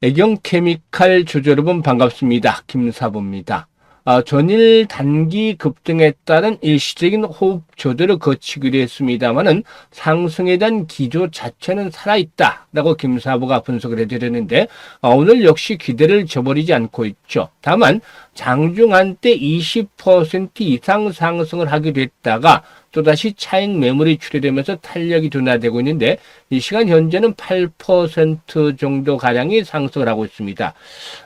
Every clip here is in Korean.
애경케미칼 주주 여러분 반갑습니다. 김사부입니다. 전일 단기 급등에 따른 일시적인 호흡 조절을 거치기로 했습니다만은 상승에 대한 기조 자체는 살아있다라고 김사부가 분석을 해드렸는데 오늘 역시 기대를 저버리지 않고 있죠. 다만 장중 한때 20% 이상 상승을 하게 됐다가 또다시 차익 매물이 출회되면서 탄력이 둔화되고 있는데 이 시간 현재는 8% 정도 가량이 상승을 하고 있습니다.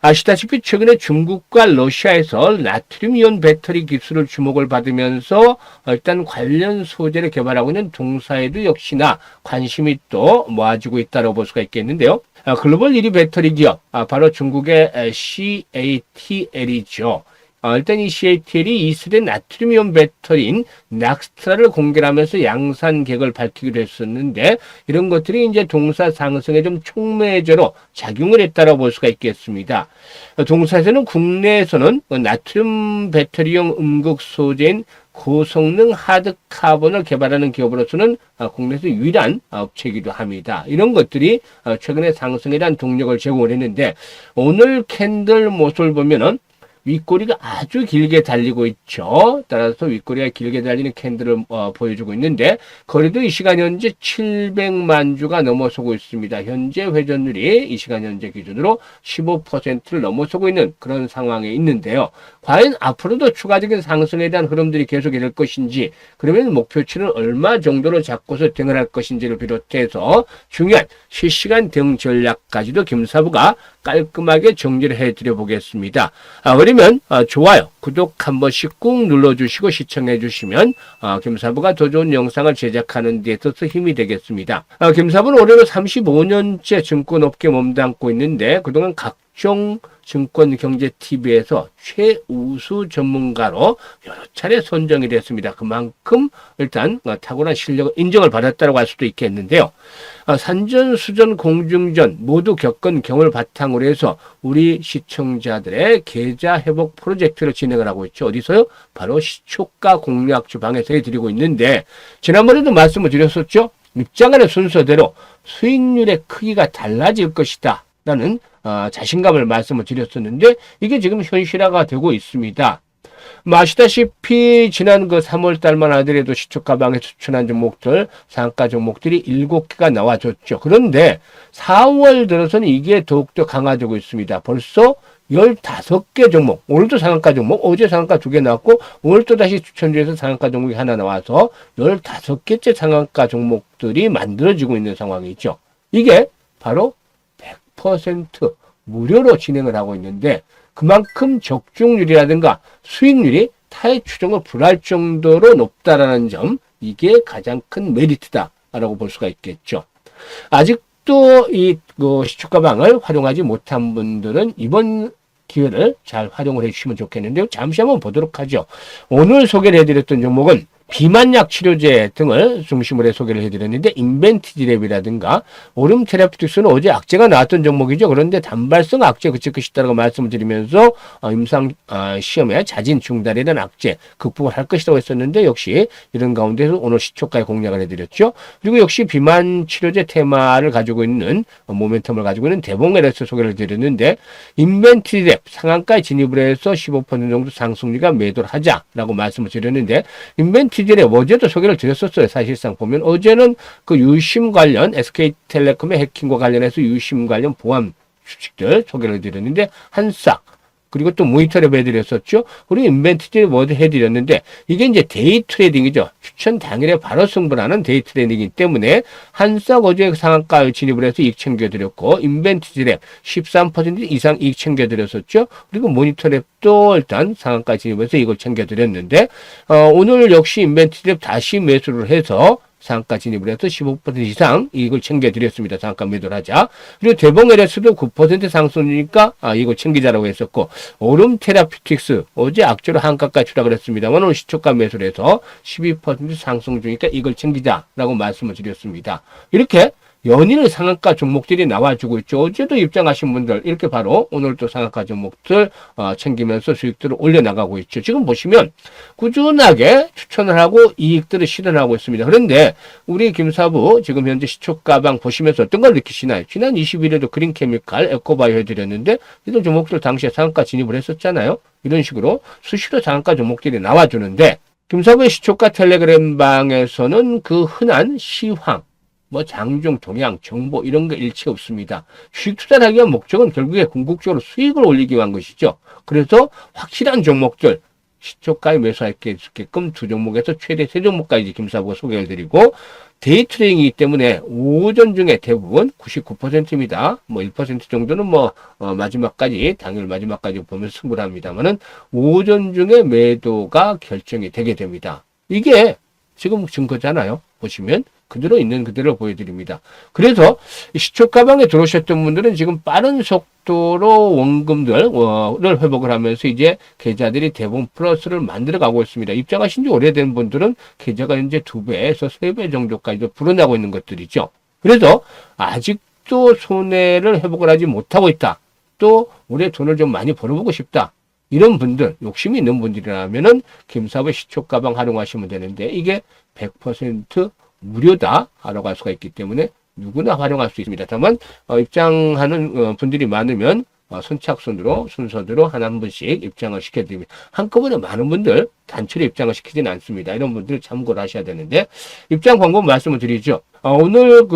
아시다시피 최근에 중국과 러시아에서 나트륨 이온 배터리 기술을 주목을 받으면서 일단 관련 소재를 개발하고 있는 동사에도 역시나 관심이 또 모아지고 있다고 볼 수가 있겠는데요. 글로벌 1위 배터리 기업, 바로 중국의 CATL이죠. 일단 이 CATL이 이스라엘 나트륨 이온 배터리인 낙스트라를 공개하면서 양산 계획을 밝히기로 했었는데 이런 것들이 이제 동사 상승에 좀 촉매제로 작용을 했다고 볼 수가 있겠습니다. 동사에서는 국내에서는 나트륨 배터리용 음극 소재인 고성능 하드카본을 개발하는 기업으로서는 국내에서 유일한 업체이기도 합니다. 이런 것들이 최근에 상승에 대한 동력을 제공을 했는데 오늘 캔들 모습을 보면은 윗꼬리가 아주 길게 달리고 있죠. 따라서 윗꼬리가 길게 달리는 캔들을 보여주고 있는데 거래도 이 시간 현재 700만 주가 넘어서고 있습니다. 현재 회전율이 이 시간 현재 기준으로 15%를 넘어서고 있는 그런 상황에 있는데요. 과연 앞으로도 추가적인 상승에 대한 흐름들이 계속이 될 것인지 그러면 목표치는 얼마 정도로 잡고서 대응을 할 것인지를 비롯해서 중요한 실시간 대응 전략까지도 김사부가 깔끔하게 정리를 해드려 보겠습니다. 그러면 좋아요, 구독 한 번씩 꾹 눌러주시고 시청해 주시면 김사부가 더 좋은 영상을 제작하는 데 있어서 힘이 되겠습니다. 김사부는 올해로 35년째 증권업계 몸담고 있는데 그동안 각종 증권경제TV에서 최우수 전문가로 여러 차례 선정이 됐습니다. 그만큼 일단 탁월한 실력을 인정을 받았다고 할 수도 있겠는데요. 산전수전 공중전 모두 겪은 경험을 바탕으로 해서 우리 시청자들의 계좌 회복 프로젝트를 진행을 하고 있죠. 어디서요? 바로 시초가 공략 주방에서 해드리고 있는데 지난번에도 말씀을 드렸었죠. 입장하는 순서대로 수익률의 크기가 달라질 것이다 라는 자신감을 말씀을 드렸었는데 이게 지금 현실화가 되고 있습니다. 아시다시피 지난 3월 달만 하더라도 시초가방에 추천한 종목들, 상가 종목들이 7개가 나와줬죠. 그런데 4월 들어서는 이게 더욱더 강화되고 있습니다. 벌써 15개 종목, 오늘도 상한가 종목, 어제 상한가 2개 나왔고 오늘 또 다시 추천주에서 상한가 종목이 하나 나와서 15개째 상한가 종목들이 만들어지고 있는 상황이죠. 이게 바로 100% 무료로 진행을 하고 있는데 그만큼 적중률이라든가 수익률이 타의 추정을 불할 정도로 높다라는 점, 이게 가장 큰 메리트다라고 볼 수가 있겠죠. 아직도 이 시초가방을 활용하지 못한 분들은 이번 기회를 잘 활용을 해주시면 좋겠는데요. 잠시 한번 보도록 하죠. 오늘 소개를 해드렸던 종목은 비만약 치료제 등을 중심으로 해 소개를 해드렸는데 인벤티지랩이라든가 오름 테라피틱스는 어제 악재가 나왔던 종목이죠. 그런데 단발성 악재 그칠 것이다라고 말씀을 드리면서 임상 시험에 자진 중단이라는 악재 극복을 할 것이라고 했었는데 역시 이런 가운데서 오늘 시초가에 공략을 해드렸죠. 그리고 역시 비만 치료제 테마를 가지고 있는 모멘텀을 가지고 있는 대봉LS 소개를 드렸는데 인벤티지랩 상한가에 진입을 해서 15% 정도 상승률과 매도를 하자라고 말씀을 드렸는데 인벤티지랩 어제도 소개를 드렸었어요. 사실상 보면 어제는 그 유심 관련 SK텔레콤의 해킹과 관련해서 유심 관련 보안 주식들 소개를 드렸는데 한싹 그리고 또 모니터랩 해드렸었죠. 그리고 인벤티지랩 어제 해드렸는데 이게 이제 데이 트레이딩이죠. 추천 당일에 바로 승부하는 데이 트레이딩이기 때문에 한싹 어제 상한가에 진입을 해서 이익 챙겨드렸고 인벤티지랩 13% 이상 이익 챙겨드렸었죠. 그리고 모니터랩도 일단 상한가에 진입해서 이걸 챙겨드렸는데 오늘 역시 인벤티지랩 다시 매수를 해서 상한가 진입을 해서 15% 이상 이익을 챙겨드렸습니다. 상한가 매도를 하자. 그리고 대봉LS도 9% 상승이니까 이걸 챙기자라고 했었고 오름 테라피틱스 어제 악재로 한가까지 추락을 했습니다만 오늘 시초가 매수를 해서 12% 상승 중이니까 이걸 챙기자라고 말씀을 드렸습니다. 이렇게 연일 상한가 종목들이 나와주고 있죠. 어제도 입장하신 분들 이렇게 바로 오늘 또 상한가 종목들 챙기면서 수익들을 올려나가고 있죠. 지금 보시면 꾸준하게 추천을 하고 이익들을 실현하고 있습니다. 그런데 우리 김사부 지금 현재 시초가방 보시면서 어떤 걸 느끼시나요? 지난 20일에도 그린케미칼, 에코바이오 해드렸는데 이런 종목들 당시에 상한가 진입을 했었잖아요. 이런 식으로 수시로 상한가 종목들이 나와주는데 김사부의 시초가 텔레그램 방에서는 그 흔한 시황, 뭐 장중, 동향, 정보 이런 거 일치 없습니다. 주식 투자를 하기 위한 목적은 결국에 궁극적으로 수익을 올리기 위한 것이죠. 그래서 확실한 종목들, 시초가에 매수할 게 있게끔 두 종목에서 최대 세 종목까지 김사부가 소개를 드리고 데이 트레이딩이기 때문에 오전 중에 대부분 99%입니다. 뭐 1% 정도는 마지막까지 당일 마지막까지 보면 승부를 합니다만은 오전 중에 매도가 결정이 되게 됩니다. 이게 지금 증거잖아요. 보시면 그대로 있는 그대로 보여드립니다. 그래서 시초가방에 들어오셨던 분들은 지금 빠른 속도로 원금들을 회복을 하면서 이제 계좌들이 대부분 플러스를 만들어 가고 있습니다. 입장하신 지 오래된 분들은 계좌가 이제 2배에서 3배 정도까지도 불어나고 있는 것들이죠. 그래서 아직도 손해를 회복을 하지 못하고 있다. 또 올해 돈을 좀 많이 벌어보고 싶다. 이런 분들, 욕심이 있는 분들이라면은 김사부의 시초가방 활용하시면 되는데 이게 100% 무료다 라고 할 수가 있기 때문에 누구나 활용할 수 있습니다. 다만 입장하는 분들이 많으면 선착순으로 순서대로 한 분씩 입장을 시켜드립니다. 한꺼번에 많은 분들 단체로 입장을 시키지는 않습니다. 이런 분들 참고를 하셔야 되는데 입장 방법 말씀을 드리죠. 오늘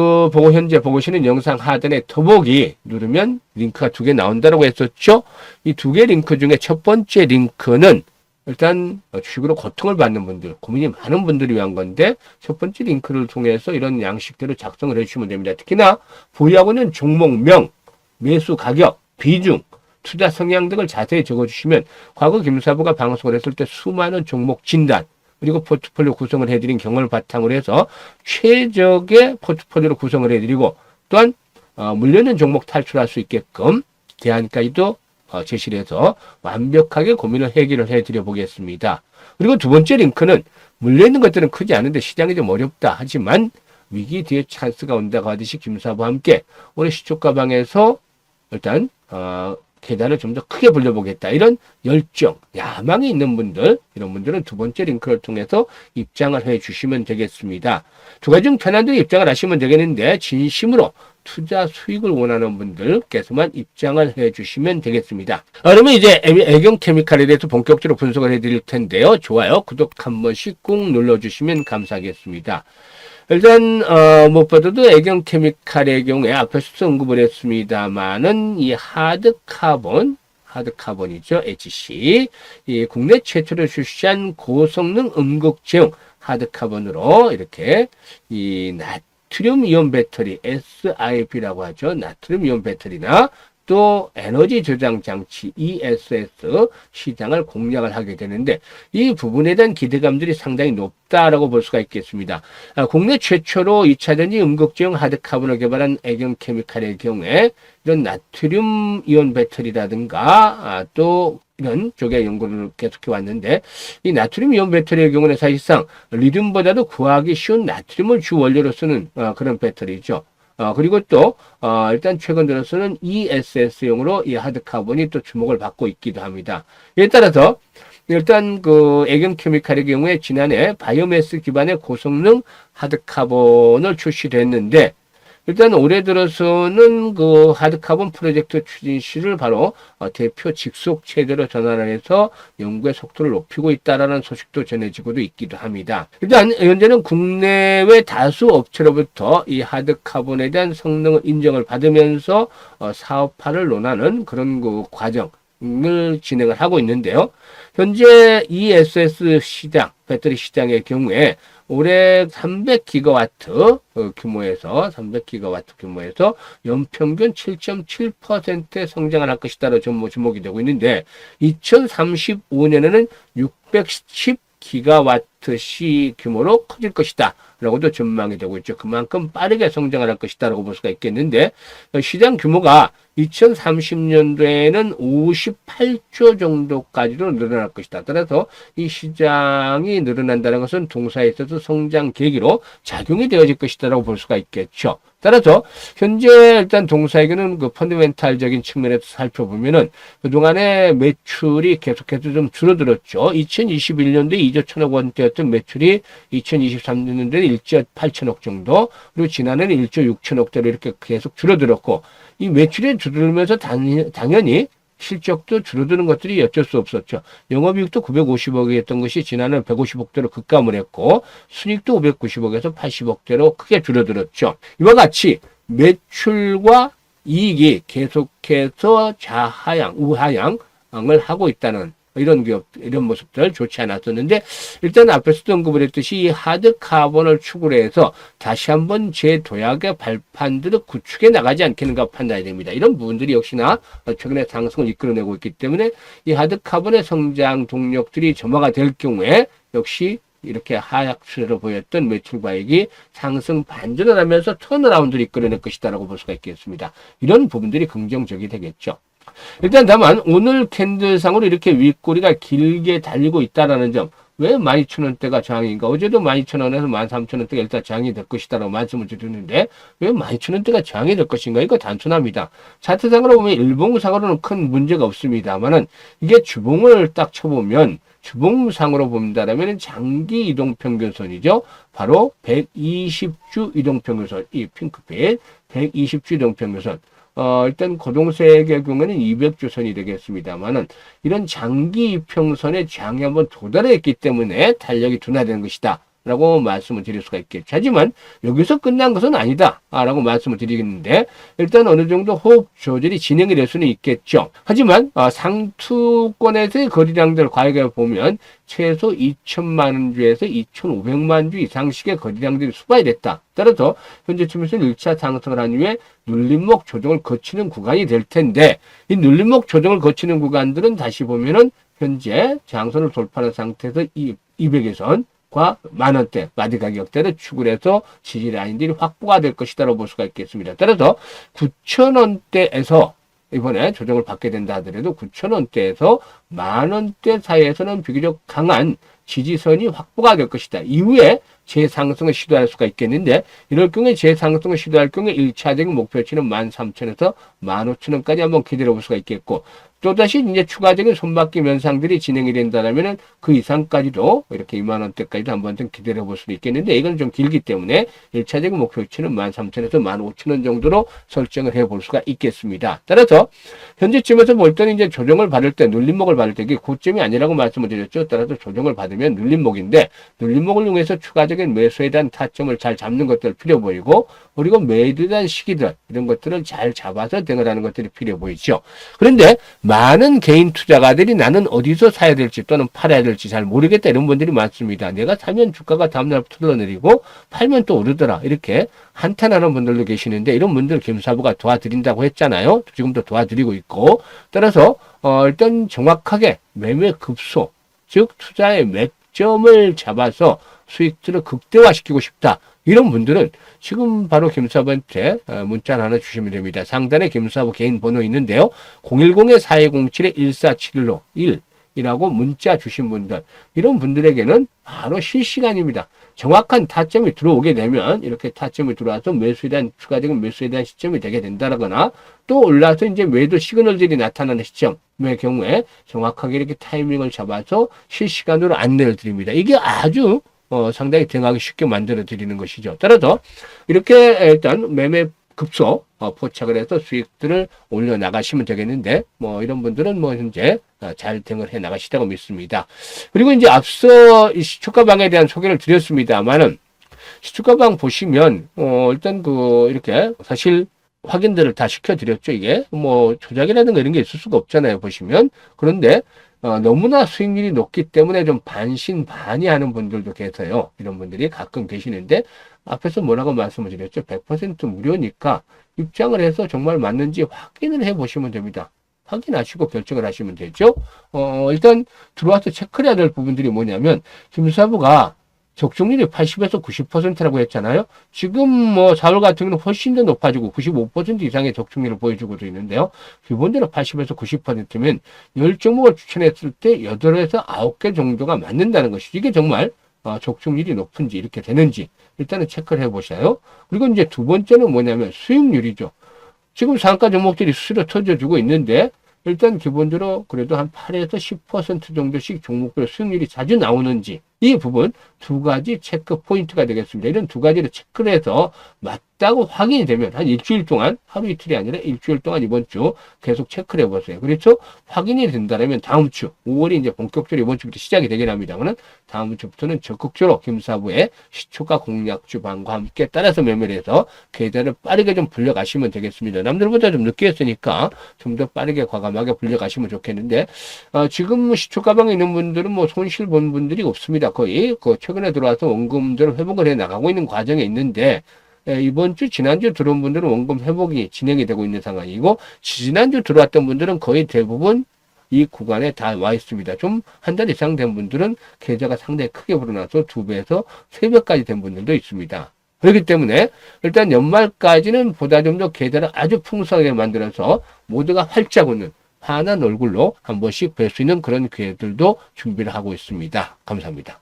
현재 보고 계시는 영상 하단에 더보기 누르면 링크가 2개 나온다고 했었죠. 이 2개 링크 중에 첫 번째 링크는 일단 주식으로 고통을 받는 분들, 고민이 많은 분들을 위한 건데 첫 번째 링크를 통해서 이런 양식대로 작성을 해주시면 됩니다. 특히나 보유하고는 종목명, 매수 가격, 비중, 투자 성향 등을 자세히 적어주시면 과거 김사부가 방송을 했을 때 수많은 종목 진단 그리고 포트폴리오 구성을 해드린 경험을 바탕으로 해서 최적의 포트폴리오를 구성을 해드리고 또한 물려있는 종목 탈출할 수 있게끔 대안까지도 제시를 해서 완벽하게 고민을 해결을 해드려 보겠습니다. 그리고 두 번째 링크는 물려있는 것들은 크지 않은데 시장이 좀 어렵다. 하지만 위기 뒤에 찬스가 온다고 하듯이 김사부와 함께 올해 시초가방에서 일단 계단을 좀 더 크게 불려보겠다. 이런 열정, 야망이 있는 분들, 이런 분들은 두 번째 링크를 통해서 입장을 해주시면 되겠습니다. 두 가지 중 편한 대로 입장을 하시면 되겠는데 진심으로 투자 수익을 원하는 분들께서만 입장을 해주시면 되겠습니다. 그러면 이제 애경케미칼에 대해서 본격적으로 분석을 해드릴 텐데요. 좋아요, 구독 한 번씩 꾹 눌러주시면 감사하겠습니다. 일단 무엇보다도 애경케미칼의 경우에 앞에서도 언급을 했습니다만은 이 하드카본이죠. HC. 이 국내 최초로 출시한 고성능 음극제형 하드카본으로 이렇게 이 나트륨 이온 배터리 SIB라고 하죠. 나트륨 이온 배터리나 또 에너지 저장 장치 ESS 시장을 공략을 하게 되는데 이 부분에 대한 기대감들이 상당히 높다라고 볼 수가 있겠습니다. 국내 최초로 2차전지 음극제형 하드카본을 개발한 애경케미칼의 경우에 이런 나트륨 이온 배터리라든가 또 이런 쪽의 연구를 계속해 왔는데 이 나트륨 이온 배터리의 경우는 사실상 리튬보다도 구하기 쉬운 나트륨을 주 원료로 쓰는 그런 배터리죠. 그리고 또 일단 최근 들어서는 ESS용으로 이 하드카본이 또 주목을 받고 있기도 합니다. 이에 따라서 일단 애경케미칼의 경우에 지난해 바이오매스 기반의 고성능 하드카본을 출시를 했는데 일단 올해 들어서는 하드카본 프로젝트 추진실을 바로 대표 직속 체제로 전환을 해서 연구의 속도를 높이고 있다라는 소식도 전해지고도 있기도 합니다. 일단 현재는 국내외 다수 업체로부터 이 하드카본에 대한 성능을 인정을 받으면서 사업화를 논하는 그런 과정을 진행을 하고 있는데요. 현재 ESS 시장, 배터리 시장의 경우에 올해 300기가와트 규모에서 연평균 7.7%의 성장을 할 것이다로 주목이 되고 있는데 2035년에는 610기가와트 넥스트 C 규모로 커질 것이다 라고도 전망이 되고 있죠. 그만큼 빠르게 성장을 할 것이다 라고 볼 수가 있겠는데, 시장 규모가 2030년도에는 58조 정도까지도 늘어날 것이다. 따라서 이 시장이 늘어난다는 것은 동사에 있어서 성장 계기로 작용이 되어질 것이다라고 볼 수가 있겠죠. 따라서 현재 일단 동사에게는 그 펀더멘탈적인 측면에서 살펴보면은 그동안에 매출이 계속해서 좀 줄어들었죠. 2021년도에 2조 1천억 원대였던 매출이 2023년도에 1조 8천억 정도, 그리고 지난해는 1조 6천억대로 이렇게 계속 줄어들었고, 이 매출이 줄어들면서 당연히 실적도 줄어드는 것들이 어쩔 수 없었죠. 영업이익도 950억이었던 것이 지난해 150억대로 급감을 했고, 순익도 590억에서 80억대로 크게 줄어들었죠. 이와 같이 매출과 이익이 계속해서 우하향을 하고 있다는 이런 기업, 이런 모습들 좋지 않았었는데, 일단 앞에서도 언급을 했듯이 이 하드 카본을 축으로 해서 다시 한번 제도약의 발판들을 구축해 나가지 않겠는가 판단이 됩니다. 이런 부분들이 역시나 최근에 상승을 이끌어내고 있기 때문에 이 하드 카본의 성장 동력들이 점화가 될 경우에 역시 이렇게 하락 추세로 보였던 매출과액이 상승 반전을 하면서 턴어라운드를 이끌어낼 것이다라고 볼 수가 있겠습니다. 이런 부분들이 긍정적이 되겠죠. 일단 다만 오늘 캔들상으로 이렇게 윗꼬리가 길게 달리고 있다라는 점, 왜 12,000원대가 저항인가? 어제도 12,000원에서 13,000원대가 일단 저항이 될 것이다라고 말씀을 드렸는데, 왜 12,000원대가 저항이 될 것인가? 이거 단순합니다. 차트상으로 보면 일봉상으로는 큰 문제가 없습니다만은, 이게 주봉을 딱 쳐보면 주봉상으로 본다라면 장기 이동평균선이죠. 바로 120주 이동평균선, 이 핑크빛 120주 이동평균선. 일단 고동색의 경우에는 200주선이 되겠습니다만은, 이런 장기 이평선에 장이 한번 도달했기 때문에 탄력이 둔화되는 것이다 라고 말씀을 드릴 수가 있겠죠. 하지만 여기서 끝난 것은 아니다 라고 말씀을 드리겠는데, 일단 어느 정도 호흡 조절이 진행이 될 수는 있겠죠. 하지만 상투권에서의 거래량들 과거에 보면 최소 2천만 주에서 2,500만 주 이상씩의 거래량들이 수반이 됐다. 따라서 현재쯤에서는 1차 상승을 한 이후에 눌림목 조정을 거치는 구간이 될 텐데, 이 눌림목 조정을 거치는 구간들은 다시 보면은 현재 장선을 돌파한 상태에서 200에선 과 만원대, 마디 가격대를 축을 해서 지지 라인들이 확보가 될 것이다라고 볼 수가 있겠습니다. 따라서 9,000원대에서 이번에 조정을 받게 된다 하더라도 9,000원대에서 만원대 사이에서는 비교적 강한 지지선이 확보가 될 것이다. 이후에 재상승을 시도할 수가 있겠는데, 이럴 경우에 재상승을 시도할 경우에 1차적인 목표치는 13,000원에서 15,000원까지 한번 기다려 볼 수가 있겠고, 또다시 이제 추가적인 손바뀜 현상들이 진행이 된다면 그 이상까지도 이렇게 2만원대까지도 한번 좀 기다려 볼 수도 있겠는데, 이건 좀 길기 때문에 1차적인 목표치는 13,000원에서 15,000원 정도로 설정을 해 볼 수가 있겠습니다. 따라서 현재쯤에서 볼 때는 이제 조정을 받을 때, 눌림목을 받을 때 이게 고점이 아니라고 말씀을 드렸죠. 따라서 조정을 받으면 눌림목인데, 눌림목을 이용해서 추가적인 매수에 대한 타점을 잘 잡는 것들 필요 보이고, 그리고 매도에 대한 시기들, 이런 것들을 잘 잡아서 대응을 하는 것들이 필요 보이죠. 그런데 많은 개인 투자가들이 나는 어디서 사야 될지 또는 팔아야 될지 잘 모르겠다 이런 분들이 많습니다. 내가 사면 주가가 다음날부터 흘러내리고 팔면 또 오르더라, 이렇게 한탄하는 분들도 계시는데, 이런 분들 김사부가 도와드린다고 했잖아요. 지금도 도와드리고 있고, 따라서 일단 정확하게 매매 급소, 즉 투자의 맥점을 잡아서 수익들을 극대화시키고 싶다, 이런 분들은 지금 바로 김사부한테 문자를 하나 주시면 됩니다. 상단에 김사부 개인 번호 있는데요. 010-4207-1471로 1이라고 문자 주신 분들, 이런 분들에게는 바로 실시간입니다. 정확한 타점이 들어오게 되면 이렇게 타점이 들어와서 매수에 대한 추가적인 매수에 대한 시점이 되게 된다거나, 또 올라서 이제 매도 시그널들이 나타나는 시점의 경우에 정확하게 이렇게 타이밍을 잡아서 실시간으로 안내를 드립니다. 이게 아주 상당히 대응하기 쉽게 만들어 드리는 것이죠. 따라서 이렇게 일단 매매 급소 포착을 해서 수익들을 올려 나가시면 되겠는데, 이런 분들은 현재 잘 대응을 해 나가시다고 믿습니다. 그리고 이제 앞서 이 시초가방에 대한 소개를 드렸습니다만은, 시초가방 보시면 일단 이렇게 사실 확인들을 다 시켜드렸죠. 이게 조작이라든가 이런 게 있을 수가 없잖아요, 보시면. 그런데 너무나 수익률이 높기 때문에 좀 반신반의하는 분들도 계세요. 이런 분들이 가끔 계시는데, 앞에서 뭐라고 말씀을 드렸죠? 100% 무료니까 입장을 해서 정말 맞는지 확인을 해 보시면 됩니다. 확인하시고 결정을 하시면 되죠. 일단 들어와서 체크를 해야 될 부분들이 뭐냐면 김사부가 적중률이 80에서 90%라고 했잖아요. 지금 뭐 4월 같은 경우는 훨씬 더 높아지고 95% 이상의 적중률을 보여주고도 있는데요. 기본적으로 80에서 90%면 10종목을 추천했을 때 8에서 9개 정도가 맞는다는 것이죠. 이게 정말 적중률이 높은지 이렇게 되는지 일단은 체크를 해보셔요. 그리고 이제 두 번째는 뭐냐면 수익률이죠. 지금 상가 종목들이 수수료 터져주고 있는데 일단 기본적으로 그래도 한 8에서 10% 정도씩 종목별 수익률이 자주 나오는지 이 부분 두 가지 체크 포인트가 되겠습니다. 이런 두 가지를 체크를 해서 맞다고 확인이 되면 한 일주일 동안 하루 이틀이 아니라 일주일 동안 이번 주 계속 체크를 해보세요. 그렇죠? 확인이 된다면 다음 주 5월이 이제 본격적으로 이번 주부터 시작이 되긴 합니다만 다음 주부터는 적극적으로 김사부의 시초가 공략 주방과 함께 따라서 매매를 해서 계좌를 빠르게 좀 불려가시면 되겠습니다. 남들보다 좀 늦게 했으니까 좀 더 빠르게 과감하게 불려가시면 좋겠는데 지금 시초가방에 있는 분들은 뭐 손실 본 분들이 없습니다. 거의 최근에 들어와서 원금들을 회복을 해 나가고 있는 과정에 있는데 이번 주 지난주 들어온 분들은 원금 회복이 진행이 되고 있는 상황이고 지난주 들어왔던 분들은 거의 대부분 이 구간에 다 와 있습니다. 좀 한 달 이상 된 분들은 계좌가 상당히 크게 불어나서 2배에서 3배까지 된 분들도 있습니다. 그렇기 때문에 일단 연말까지는 보다 좀 더 계좌를 아주 풍성하게 만들어서 모두가 활짝 웃는 환한 얼굴로 한 번씩 뵐 수 있는 그런 기회들도 준비를 하고 있습니다. 감사합니다.